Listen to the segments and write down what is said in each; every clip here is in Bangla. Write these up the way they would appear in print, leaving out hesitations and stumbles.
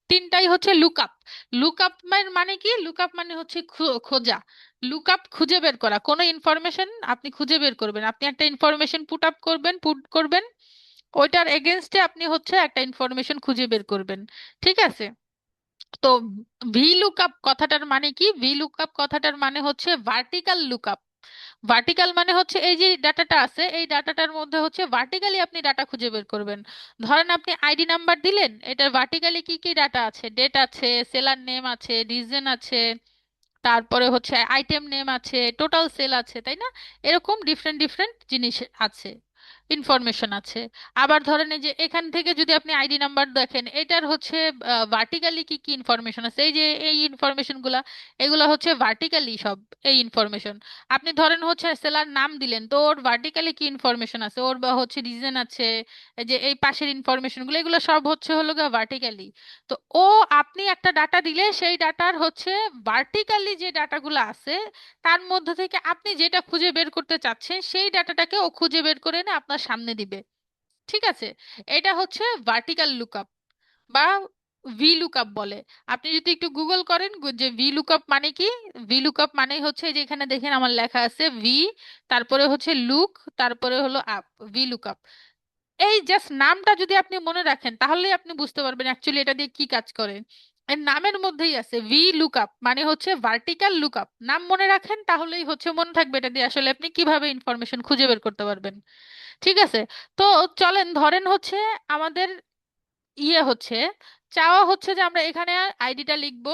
তিনটাই হচ্ছে লুকআপ। লুকআপ মানে কি? লুকআপ মানে হচ্ছে খোঁজা। লুকআপ খুঁজে বের করা, কোনো ইনফরমেশন আপনি খুঁজে বের করবেন। আপনি একটা ইনফরমেশন পুট করবেন, ওইটার এগেনস্টে আপনি হচ্ছে একটা ইনফরমেশন খুঁজে বের করবেন। ঠিক আছে? তো ভি লুকআপ কথাটার মানে কি? ভি লুকআপ কথাটার মানে হচ্ছে ভার্টিক্যাল লুকআপ। ভার্টিক্যাল মানে হচ্ছে এই যে ডাটাটা আছে, এই ডাটাটার মধ্যে হচ্ছে ভার্টিক্যালি আপনি ডাটা খুঁজে বের করবেন। ধরেন আপনি আইডি নাম্বার দিলেন, এটার ভার্টিক্যালি কি কি ডাটা আছে? ডেট আছে, সেলার নেম আছে, রিজন আছে, তারপরে হচ্ছে আইটেম নেম আছে, টোটাল সেল আছে, তাই না? এরকম ডিফারেন্ট ডিফারেন্ট জিনিস আছে, ইনফরমেশন আছে। আবার ধরেন এই যে এখান থেকে যদি আপনি আইডি নাম্বার দেখেন, এটার হচ্ছে ভার্টিক্যালি কি কি ইনফরমেশন আছে, এই যে এই ইনফরমেশন গুলা, এগুলা হচ্ছে ভার্টিক্যালি সব এই ইনফরমেশন। আপনি ধরেন হচ্ছে সেলার নাম দিলেন, তো ওর ভার্টিক্যালি কি ইনফরমেশন আছে, ওর বা হচ্ছে রিজন আছে, এই যে এই পাশের ইনফরমেশন গুলো, এগুলো সব হচ্ছে হলো ভার্টিক্যালি। তো ও আপনি একটা ডাটা দিলে সেই ডাটার হচ্ছে ভার্টিক্যালি যে ডাটাগুলো আছে, তার মধ্যে থেকে আপনি যেটা খুঁজে বের করতে চাচ্ছেন সেই ডাটাটাকে ও খুঁজে বের করে এনে আপনার সামনে দিবে। ঠিক আছে? এটা হচ্ছে ভার্টিক্যাল লুকআপ বা ভি লুকআপ বলে। আপনি যদি একটু গুগল করেন যে ভি লুকআপ মানে কি, ভি লুকআপ মানে হচ্ছে যে এখানে দেখেন আমার লেখা আছে ভি, তারপরে হচ্ছে লুক, তারপরে হলো আপ, ভি লুকআপ। এই জাস্ট নামটা যদি আপনি মনে রাখেন তাহলেই আপনি বুঝতে পারবেন অ্যাকচুয়ালি এটা দিয়ে কি কাজ করে। এর নামের মধ্যেই আছে ভি লুকআপ মানে হচ্ছে ভার্টিক্যাল লুকআপ। নাম মনে রাখেন তাহলেই হচ্ছে মনে থাকবে এটা দিয়ে আসলে আপনি কিভাবে ইনফরমেশন খুঁজে বের করতে পারবেন। ঠিক আছে? তো চলেন ধরেন হচ্ছে আমাদের হচ্ছে চাওয়া হচ্ছে যে আমরা এখানে আইডিটা লিখবো।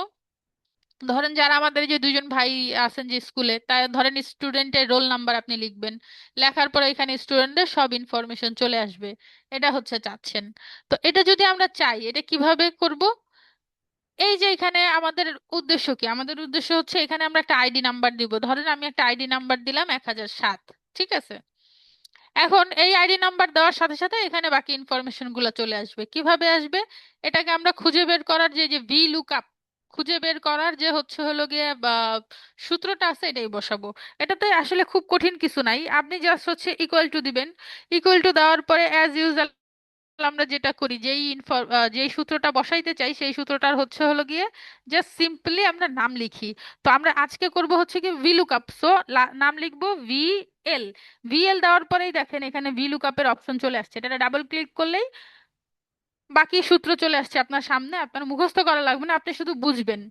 ধরেন যারা আমাদের এই যে দুইজন ভাই আছেন যে স্কুলে, তাই ধরেন স্টুডেন্টের রোল নাম্বার আপনি লিখবেন। লেখার পরে এখানে স্টুডেন্টদের সব ইনফরমেশন চলে আসবে। এটা হচ্ছে চাচ্ছেন। তো এটা যদি আমরা চাই, এটা কিভাবে করব? এই যে এখানে আমাদের উদ্দেশ্য কি? আমাদের উদ্দেশ্য হচ্ছে এখানে আমরা একটা আইডি নাম্বার দিব। ধরেন আমি একটা আইডি নাম্বার দিলাম 1007। ঠিক আছে? এখন এই আইডি নাম্বার দেওয়ার সাথে সাথে এখানে বাকি ইনফরমেশন গুলো চলে আসবে। কিভাবে আসবে? এটাকে আমরা খুঁজে বের করার যে যে ভি লুকআপ, খুঁজে বের করার যে হচ্ছে হলো গিয়ে বা সূত্রটা আছে, এটাই বসাবো। এটাতে আসলে খুব কঠিন কিছু নাই, আপনি জাস্ট হচ্ছে ইকুয়াল টু দিবেন। ইকুয়াল টু দেওয়ার পরে অ্যাজ ইউজুয়াল আমরা যেটা করি, যেই সূত্রটা বসাইতে চাই সেই সূত্রটার হচ্ছে হলো গিয়ে জাস্ট সিম্পলি আমরা নাম লিখি। তো আমরা আজকে করব হচ্ছে কি ভি লুকআপ, সো নাম লিখবো ভি এল। ভি এল দেওয়ার পরেই দেখেন এখানে ভি লুকআপের অপশন চলে আসছে, এটা ডাবল ক্লিক করলেই বাকি সূত্র চলে আসছে আপনার সামনে। আপনার মুখস্থ করা লাগবে না, আপনি শুধু বুঝবেন।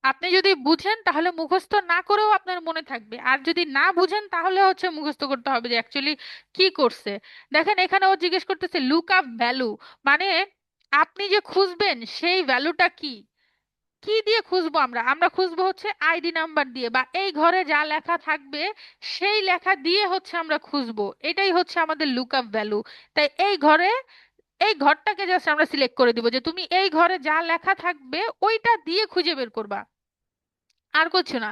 আপনি যদি বুঝেন তাহলে মুখস্থ না করেও আপনার মনে থাকবে, আর যদি না বুঝেন তাহলে হচ্ছে মুখস্থ করতে হবে যে অ্যাকচুয়ালি কি করছে। দেখেন এখানে ও জিজ্ঞেস করতেছে লুক আপ ভ্যালু, মানে আপনি যে খুঁজবেন সেই ভ্যালুটা কি। কি দিয়ে খুঁজবো? আমরা আমরা খুঁজবো হচ্ছে আইডি নাম্বার দিয়ে, বা এই ঘরে যা লেখা থাকবে সেই লেখা দিয়ে হচ্ছে আমরা খুঁজবো। এটাই হচ্ছে আমাদের লুক আপ ভ্যালু। তাই এই ঘরটাকে জাস্ট আমরা সিলেক্ট করে দিব যে তুমি এই ঘরে যা লেখা থাকবে ওইটা দিয়ে খুঁজে বের করবা, আর কিছু না।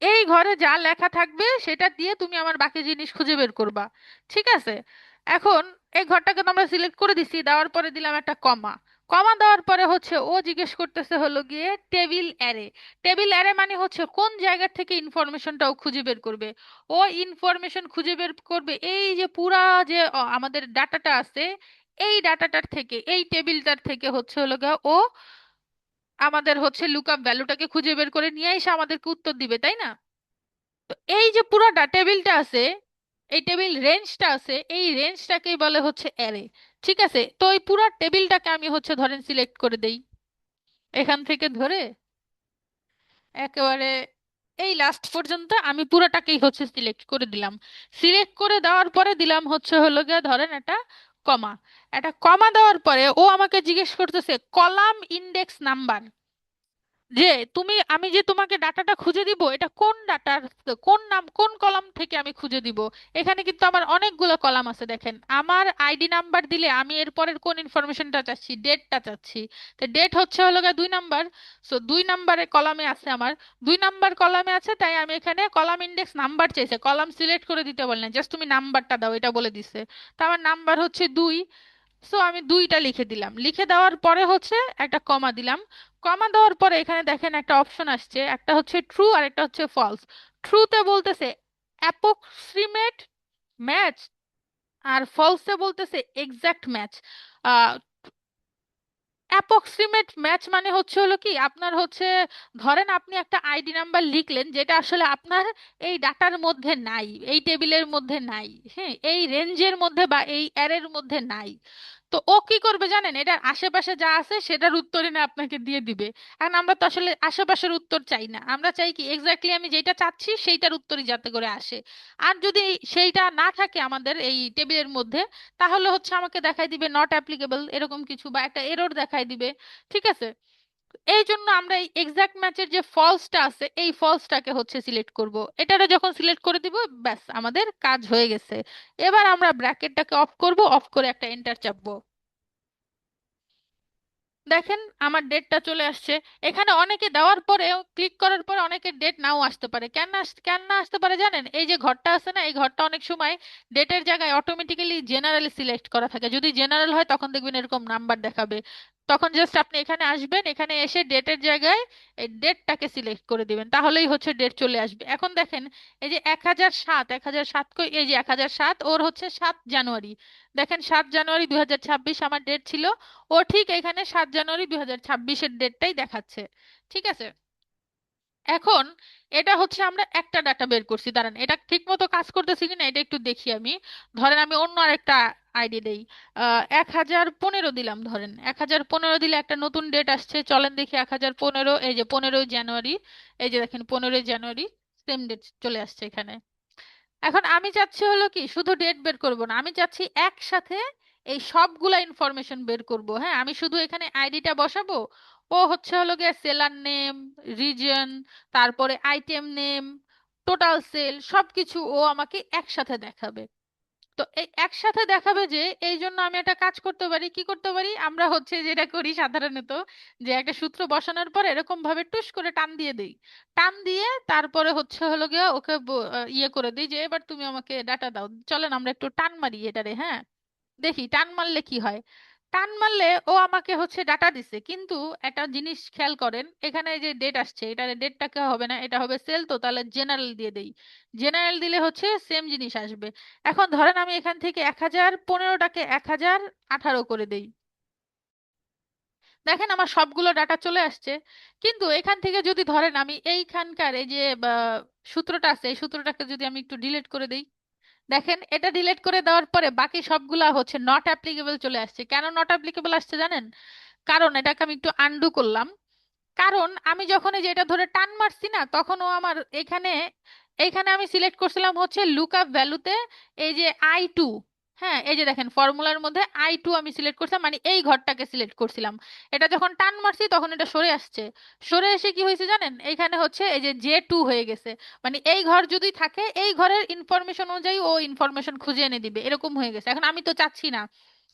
এই ঘরে যা লেখা থাকবে সেটা দিয়ে তুমি আমার বাকি জিনিস খুঁজে বের করবা। ঠিক আছে? এখন এই ঘরটাকে তো আমরা সিলেক্ট করে দিছি, দেওয়ার পরে দিলাম একটা কমা। কমা দেওয়ার পরে হচ্ছে ও জিজ্ঞেস করতেছে হলো গিয়ে টেবিল অ্যারে। টেবিল অ্যারে মানে হচ্ছে কোন জায়গা থেকে ইনফরমেশনটা ও খুঁজে বের করবে। ও ইনফরমেশন খুঁজে বের করবে এই যে পুরা যে আমাদের ডাটাটা আছে, এই ডাটাটার থেকে, এই টেবিলটার থেকে হচ্ছে হলো গিয়ে ও আমাদের হচ্ছে লুকআপ ভ্যালুটাকে খুঁজে বের করে নিয়ে এসে আমাদেরকে উত্তর দিবে, তাই না? তো এই যে পুরোটা টেবিলটা আছে, এই টেবিল রেঞ্জটা আছে, এই রেঞ্জটাকেই বলে হচ্ছে অ্যারে। ঠিক আছে? তো এই পুরো টেবিলটাকে আমি হচ্ছে ধরেন সিলেক্ট করে দেই, এখান থেকে ধরে একেবারে এই লাস্ট পর্যন্ত আমি পুরোটাকেই হচ্ছে সিলেক্ট করে দিলাম। সিলেক্ট করে দেওয়ার পরে দিলাম হচ্ছে হলো গিয়ে ধরেন একটা কমা। একটা কমা দেওয়ার পরে ও আমাকে জিজ্ঞেস করতেছে কলাম ইন্ডেক্স নাম্বার, যে তুমি, আমি যে তোমাকে ডাটাটা খুঁজে দিব এটা কোন ডাটার, কোন নাম, কোন কলাম থেকে আমি খুঁজে দিব। এখানে কিন্তু আমার অনেকগুলো কলাম আছে, দেখেন আমার আইডি নাম্বার দিলে আমি এর পরের কোন ইনফরমেশনটা চাচ্ছি, ডেটটা চাচ্ছি। তো ডেট হচ্ছে হলো গিয়ে 2 নাম্বার। সো 2 নাম্বারে কলামে আছে আমার, 2 নাম্বার কলামে আছে, তাই আমি এখানে কলাম ইন্ডেক্স নাম্বার চাইছে, কলাম সিলেক্ট করে দিতে বললেন, জাস্ট তুমি নাম্বারটা দাও এটা বলে দিছে। তো আমার নাম্বার হচ্ছে 2। সো আমি 2টা লিখে দিলাম, লিখে দেওয়ার পরে হচ্ছে একটা কমা দিলাম। কমা দেওয়ার পরে এখানে দেখেন একটা অপশন আসছে, একটা হচ্ছে ট্রু আর একটা হচ্ছে ফলস। ট্রুতে বলতেছে অ্যাপ্রক্সিমেট ম্যাচ, আর ফলসে বলতেছে এক্সাক্ট ম্যাচ। অ্যাপ্রক্সিমেট ম্যাচ মানে হচ্ছে হলো কি, আপনার হচ্ছে ধরেন আপনি একটা আইডি নাম্বার লিখলেন যেটা আসলে আপনার এই ডাটার মধ্যে নাই, এই টেবিলের মধ্যে নাই, হ্যাঁ, এই রেঞ্জের মধ্যে বা এই অ্যারের মধ্যে নাই। তো ও কি করবে জানেন, এটার আশেপাশে যা আছে সেটার উত্তর এনে আপনাকে দিয়ে দিবে। কারণ আমরা তো আসলে আশেপাশের উত্তর চাই না, আমরা চাই কি এক্স্যাক্টলি আমি যেটা চাচ্ছি সেইটার উত্তরই যাতে করে আসে। আর যদি সেইটা না থাকে আমাদের এই টেবিলের মধ্যে, তাহলে হচ্ছে আমাকে দেখাই দিবে নট অ্যাপ্লিকেবল এরকম কিছু, বা একটা এরর দেখাই দিবে। ঠিক আছে, এই জন্য আমরা এই এক্সাক্ট ম্যাচের যে ফলসটা আছে এই ফলসটাকে হচ্ছে সিলেক্ট করব। এটারে যখন সিলেক্ট করে দিব, ব্যাস আমাদের কাজ হয়ে গেছে। এবার আমরা ব্র্যাকেটটাকে অফ করব, অফ করে একটা এন্টার চাপবো। দেখেন আমার ডেটটা চলে আসছে। এখানে অনেকে দেওয়ার পরেও, ক্লিক করার পরে অনেকের ডেট নাও আসতে পারে। কেন না আসতে পারে জানেন, এই যে ঘরটা আছে না, এই ঘরটা অনেক সময় ডেটের জায়গায় অটোমেটিক্যালি জেনারেল সিলেক্ট করা থাকে। যদি জেনারেল হয় তখন দেখবেন এরকম নাম্বার দেখাবে। তখন জাস্ট আপনি এখানে আসবেন, এখানে এসে ডেটের জায়গায় এই ডেটটাকে সিলেক্ট করে দিবেন, তাহলেই হচ্ছে ডেট চলে আসবে। এখন দেখেন এই যে 1007, 1007 কই, এই যে 1007 ওর হচ্ছে 7 জানুয়ারি। দেখেন 7 জানুয়ারি 2026 আমার ডেট ছিল। ও ঠিক এখানে 7 জানুয়ারি 2026-এর ডেটটাই দেখাচ্ছে। ঠিক আছে, এখন এটা হচ্ছে আমরা একটা ডাটা বের করছি, দাঁড়ান এটা ঠিক মতো কাজ করতেছি কিনা এটা একটু দেখি আমি। ধরেন আমি অন্য আরেকটা আইডি দেই, 1015 দিলাম, ধরেন 1015 দিলে একটা নতুন ডেট আসছে, চলেন দেখি 1015, এই যে 15ই জানুয়ারি, এই যে দেখেন 15ই জানুয়ারি, সেম ডেট চলে আসছে এখানে। এখন আমি চাচ্ছি হলো কি শুধু ডেট বের করব না, আমি চাচ্ছি একসাথে এই সবগুলা ইনফরমেশন বের করব। হ্যাঁ, আমি শুধু এখানে আইডিটা বসাবো, ও হচ্ছে হলো গিয়ে সেলার নেম, রিজন, তারপরে আইটেম নেম, টোটাল সেল সবকিছু ও আমাকে একসাথে দেখাবে। তো এই একসাথে দেখাবে যে, এই জন্য আমি একটা কাজ করতে পারি, কি করতে পারি, আমরা হচ্ছে যেটা করি সাধারণত, যে একটা সূত্র বসানোর পর এরকম ভাবে টুস করে টান দিয়ে দেই। টান দিয়ে তারপরে হচ্ছে হলো গিয়ে ওকে ইয়ে করে দিই যে এবার তুমি আমাকে ডাটা দাও। চলেন আমরা একটু টান মারি এটারে, হ্যাঁ, দেখি টান মারলে কি হয়। টান মারলে ও আমাকে হচ্ছে ডাটা দিছে, কিন্তু একটা জিনিস খেয়াল করেন, এখানে যে ডেট আসছে এটা ডেটটাকে হবে না, এটা হবে সেল, তো তাহলে জেনারেল দিয়ে দেই। জেনারেল দিলে হচ্ছে সেম জিনিস আসবে। এখন ধরেন আমি এখান থেকে 1015টাকে 1018 করে দেই। দেখেন আমার সবগুলো ডাটা চলে আসছে। কিন্তু এখান থেকে যদি ধরেন আমি এইখানকার এই যে সূত্রটা আছে, এই সূত্রটাকে যদি আমি একটু ডিলিট করে দেই, দেখেন এটা ডিলিট করে দেওয়ার পরে বাকি সবগুলা হচ্ছে নট অ্যাপ্লিকেবল চলে আসছে। কেন নট অ্যাপ্লিকেবল আসছে জানেন? কারণ এটাকে আমি একটু আনডু করলাম। কারণ আমি যখন এই যে এটা ধরে টান মারছি না, তখন ও আমার এখানে, এইখানে আমি সিলেক্ট করছিলাম হচ্ছে লুকআপ ভ্যালুতে এই যে I2। হ্যাঁ, এই যে দেখেন ফর্মুলার মধ্যে I2 আমি সিলেক্ট করছিলাম, মানে এই ঘরটাকে সিলেক্ট করছিলাম। এটা যখন টান মারছি তখন এটা সরে আসছে। সরে এসে কি হয়েছে জানেন, এইখানে হচ্ছে এই যে J2 হয়ে গেছে। মানে এই ঘর যদি থাকে এই ঘরের ইনফরমেশন অনুযায়ী ও ইনফরমেশন খুঁজে এনে দিবে, এরকম হয়ে গেছে। এখন আমি তো চাচ্ছি না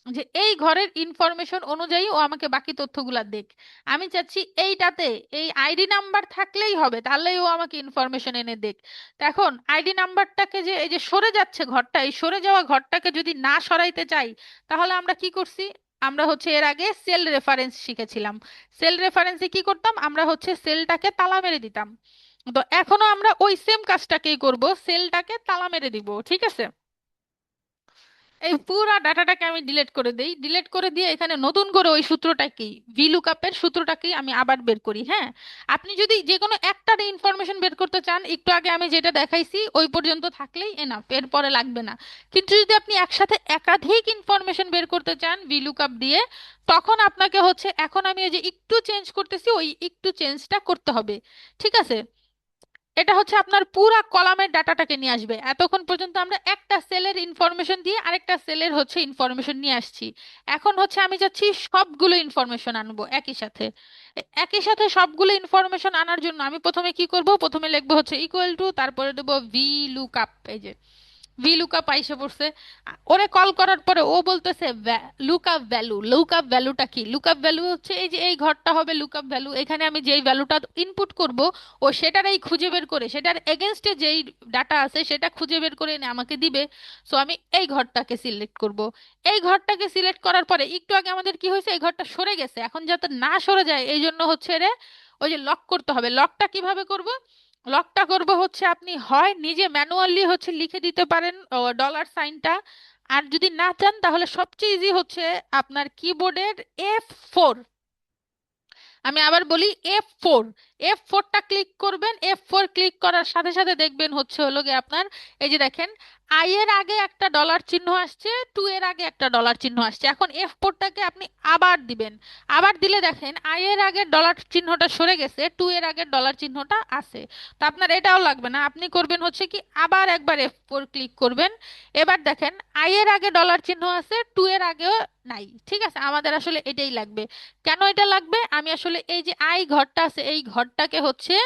যে এই ঘরের ইনফরমেশন অনুযায়ী ও আমাকে বাকি তথ্যগুলা দেখ। আমি চাচ্ছি এইটাতে এই আইডি নাম্বার থাকলেই হবে, তাহলেই ও আমাকে ইনফরমেশন এনে দেখ। তো এখন আইডি নাম্বারটাকে যে এই যে সরে যাচ্ছে ঘরটা, এই সরে যাওয়া ঘরটাকে যদি না সরাইতে চাই, তাহলে আমরা কি করছি, আমরা হচ্ছে এর আগে সেল রেফারেন্স শিখেছিলাম। সেল রেফারেন্সে কি করতাম, আমরা হচ্ছে সেলটাকে তালা মেরে দিতাম। তো এখনো আমরা ওই সেম কাজটাকেই করব, সেলটাকে তালা মেরে দিব। ঠিক আছে, এই পুরো ডাটাটাকে আমি ডিলিট করে দেই। ডিলিট করে দিয়ে এখানে নতুন করে ওই সূত্রটাকেই, ভিলুকাপের সূত্রটাকেই আমি আবার বের করি। হ্যাঁ, আপনি যদি যে কোনো একটা ইনফরমেশন বের করতে চান, একটু আগে আমি যেটা দেখাইছি ওই পর্যন্ত থাকলেই এনাফ, এরপরে লাগবে না। কিন্তু যদি আপনি একসাথে একাধিক ইনফরমেশন বের করতে চান ভিলুকাপ দিয়ে, তখন আপনাকে হচ্ছে, এখন আমি এই যে একটু চেঞ্জ করতেছি ওই একটু চেঞ্জটা করতে হবে। ঠিক আছে, এটা হচ্ছে আপনার পুরা কলামের ডাটাটাকে নিয়ে আসবে। এতক্ষণ পর্যন্ত আমরা একটা সেলের ইনফরমেশন দিয়ে আরেকটা সেলের হচ্ছে ইনফরমেশন নিয়ে আসছি। এখন হচ্ছে আমি যাচ্ছি সবগুলো ইনফরমেশন আনবো একই সাথে। একই সাথে সবগুলো ইনফরমেশন আনার জন্য আমি প্রথমে কি করব, প্রথমে লিখবো হচ্ছে ইকুয়াল টু, তারপরে দেবো ভি লুকআপ। এই যে ভি লুকআপ আইসে পড়ছে। ওরে কল করার পরে ও বলতেছে লুকআপ ভ্যালু। লুকআপ ভ্যালুটা কি, লুকআপ ভ্যালু হচ্ছে এই যে এই ঘরটা হবে লুকআপ ভ্যালু। এখানে আমি যেই ভ্যালুটা ইনপুট করব ও সেটারই খুঁজে বের করে, সেটার এগেনস্টে যেই ডাটা আছে সেটা খুঁজে বের করে এনে আমাকে দিবে। সো আমি এই ঘরটাকে সিলেক্ট করব। এই ঘরটাকে সিলেক্ট করার পরে একটু আগে আমাদের কি হয়েছে, এই ঘরটা সরে গেছে, এখন যাতে না সরে যায় এই জন্য হচ্ছে রে ওই যে লক করতে হবে। লকটা কিভাবে করব, লকটা করব হচ্ছে আপনি হয় নিজে ম্যানুয়ালি হচ্ছে লিখে দিতে পারেন $সাইনটা। আর যদি না চান তাহলে সবচেয়ে ইজি হচ্ছে আপনার কিবোর্ডের F4। আমি আবার বলি, F4। F4টা ক্লিক করবেন। F4 ক্লিক করার সাথে সাথে দেখবেন হচ্ছে হলো গিয়ে আপনার, এই যে দেখেন, আই এর আগে একটা ডলার চিহ্ন আসছে, টু এর আগে একটা ডলার চিহ্ন আসছে। এখন F4টাকে আপনি আবার দিবেন। আবার দিলে দেখেন আই এর আগে ডলার চিহ্নটা সরে গেছে, টু এর আগে ডলার চিহ্নটা আছে। তো আপনার এটাও লাগবে না, আপনি করবেন হচ্ছে কি, আবার একবার F4 ক্লিক করবেন। এবার দেখেন আই এর আগে ডলার চিহ্ন আছে, টু এর আগেও নাই। ঠিক আছে, আমাদের আসলে এটাই লাগবে। কেন এটা লাগবে, আমি আসলে এই যে আই ঘরটা আছে এই ঘরটাকে হচ্ছে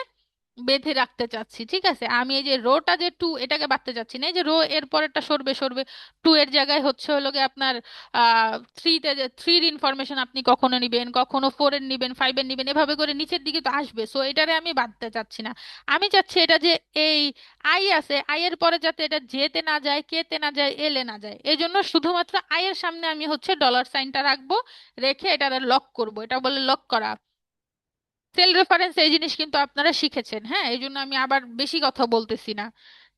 বেঁধে রাখতে চাচ্ছি। ঠিক আছে, আমি এই যে রোটা যে টু এটাকে বাঁধতে চাচ্ছি না। এই যে রো এর পরেরটা সরবে সরবে, টু এর জায়গায় হচ্ছে হলো গিয়ে আপনার থ্রিতে, যে থ্রির ইনফরমেশন আপনি কখনো নিবেন, কখনো ফোর এর নিবেন, ফাইভ এর নিবেন, এভাবে করে নিচের দিকে তো আসবে। সো এটারে আমি বাঁধতে চাচ্ছি না। আমি চাচ্ছি এটা যে এই আই আছে, আই এর পরে যাতে এটা জেতে না যায়, কে তে না যায়, এল এ না যায়, এই জন্য শুধুমাত্র আই এর সামনে আমি হচ্ছে ডলার সাইনটা রাখবো। রেখে এটারে লক করব, এটা বলে লক করা। সেল রেফারেন্স এই জিনিস কিন্তু আপনারা শিখেছেন, হ্যাঁ, এই জন্য আমি আবার বেশি কথা বলতেছি না।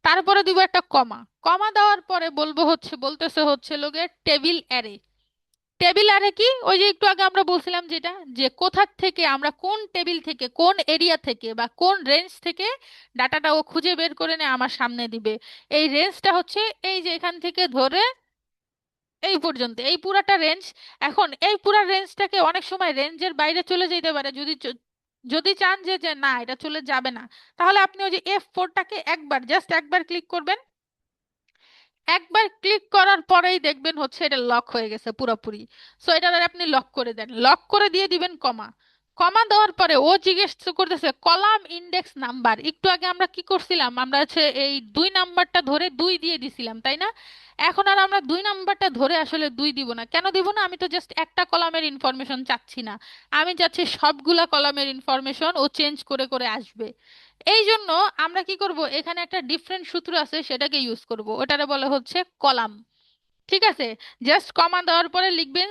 তারপরে দিব একটা কমা। কমা দেওয়ার পরে বলবো হচ্ছে, বলতেছে হচ্ছে লোকে টেবিল অ্যারে। টেবিল অ্যারে কি, ওই যে একটু আগে আমরা বলছিলাম যেটা, যে কোথা থেকে আমরা, কোন টেবিল থেকে, কোন এরিয়া থেকে বা কোন রেঞ্জ থেকে ডাটাটা ও খুঁজে বের করে নিয়ে আমার সামনে দিবে। এই রেঞ্জটা হচ্ছে এই যে এখান থেকে ধরে এই পর্যন্ত, এই পুরাটা রেঞ্জ। এখন এই পুরা রেঞ্জটাকে অনেক সময় রেঞ্জের বাইরে চলে যেতে পারে, যদি যদি চান যে যে না এটা চলে যাবে না, তাহলে আপনি ওই যে F4টাকে একবার, জাস্ট একবার ক্লিক করবেন। একবার ক্লিক করার পরেই দেখবেন হচ্ছে এটা লক হয়ে গেছে পুরোপুরি। সো এটা আপনি লক করে দেন, লক করে দিয়ে দিবেন কমা। কমা দেওয়ার পরে ও জিজ্ঞেস করতেছে কলাম ইন্ডেক্স নাম্বার। একটু আগে আমরা কি করছিলাম, আমরা হচ্ছে এই দুই নাম্বারটা ধরে দুই দিয়ে দিছিলাম, তাই না? এখন আর আমরা দুই নাম্বারটা ধরে আসলে দুই দিব না। কেন দিব না, আমি তো জাস্ট একটা কলামের ইনফরমেশন চাচ্ছি না, আমি চাচ্ছি সবগুলা কলামের ইনফরমেশন ও চেঞ্জ করে করে আসবে। এই জন্য আমরা কি করব, এখানে একটা ডিফারেন্ট সূত্র আছে সেটাকে ইউজ করব, ওটারে বলে হচ্ছে কলাম। ঠিক আছে, জাস্ট কমা দেওয়ার পরে লিখবেন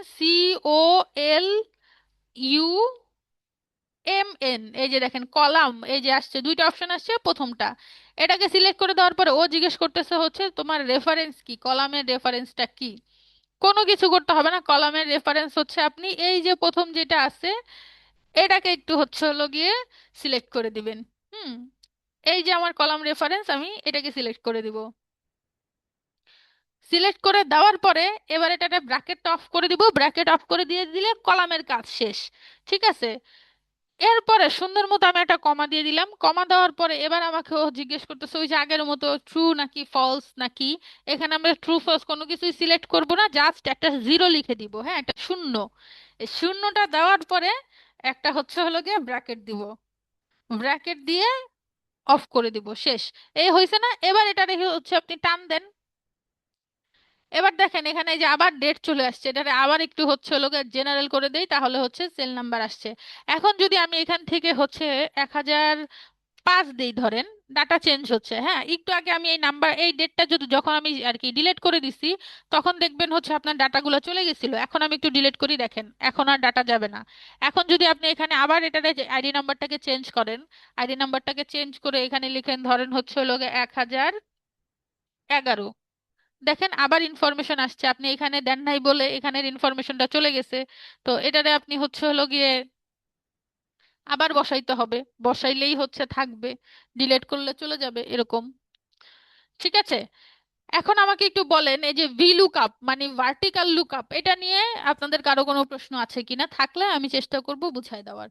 COLUMN। এই যে দেখেন কলাম, এই যে আসছে দুইটা অপশন আসছে, প্রথমটা এটাকে সিলেক্ট করে দেওয়ার পরে ও জিজ্ঞেস করতেছে হচ্ছে তোমার রেফারেন্স কি, কলামের রেফারেন্সটা কি। কোনো কিছু করতে হবে না, কলামের রেফারেন্স হচ্ছে আপনি এই যে প্রথম যেটা আছে এটাকে একটু হচ্ছে হলো গিয়ে সিলেক্ট করে দিবেন। হুম, এই যে আমার কলাম রেফারেন্স, আমি এটাকে সিলেক্ট করে দিব। সিলেক্ট করে দেওয়ার পরে এবার এটাকে ব্র্যাকেট অফ করে দিব, ব্র্যাকেট অফ করে দিয়ে দিলে কলামের কাজ শেষ। ঠিক আছে, এরপরে সুন্দর মতো আমি একটা কমা দিয়ে দিলাম। কমা দেওয়ার পরে এবার আমাকে ও জিজ্ঞেস করতেছে ওই যে আগের মতো ট্রু নাকি ফলস নাকি। এখানে আমরা ট্রু ফলস কোনো কিছুই সিলেক্ট করব না, জাস্ট একটা জিরো লিখে দিব, হ্যাঁ, একটা শূন্য। এই শূন্যটা দেওয়ার পরে একটা হচ্ছে হলো গিয়ে ব্র্যাকেট দিব, ব্র্যাকেট দিয়ে অফ করে দিব, শেষ। এই হয়েছে না, এবার এটা রেখে হচ্ছে আপনি টান দেন। এবার দেখেন এখানে এই যে আবার ডেট চলে আসছে, এটা আবার একটু হচ্ছে হলো জেনারেল করে দেই, তাহলে হচ্ছে সেল নাম্বার আসছে। এখন যদি আমি এখান থেকে হচ্ছে 1005 দেই ধরেন, ডাটা চেঞ্জ হচ্ছে, হ্যাঁ, একটু আগে আমি এই নাম্বার এই ডেটটা যদি যখন আমি আর কি ডিলিট করে দিছি, তখন দেখবেন হচ্ছে আপনার ডাটাগুলো চলে গেছিল। এখন আমি একটু ডিলিট করি, দেখেন এখন আর ডাটা যাবে না। এখন যদি আপনি এখানে আবার এটার আইডি নাম্বারটাকে চেঞ্জ করেন, আইডি নাম্বারটাকে চেঞ্জ করে এখানে লিখেন ধরেন হচ্ছে হলো 1011, দেখেন আবার ইনফরমেশন আসছে, আপনি এখানে দেন নাই বলে এখানের ইনফরমেশনটা চলে গেছে। তো এটারে আপনি হচ্ছে হলো গিয়ে আবার বসাইতে হবে, বসাইলেই হচ্ছে থাকবে, ডিলিট করলে চলে যাবে এরকম। ঠিক আছে, এখন আমাকে একটু বলেন এই যে ভি লুকআপ মানে ভার্টিক্যাল লুকআপ, এটা নিয়ে আপনাদের কারো কোনো প্রশ্ন আছে কিনা, থাকলে আমি চেষ্টা করব বুঝাই দেওয়ার।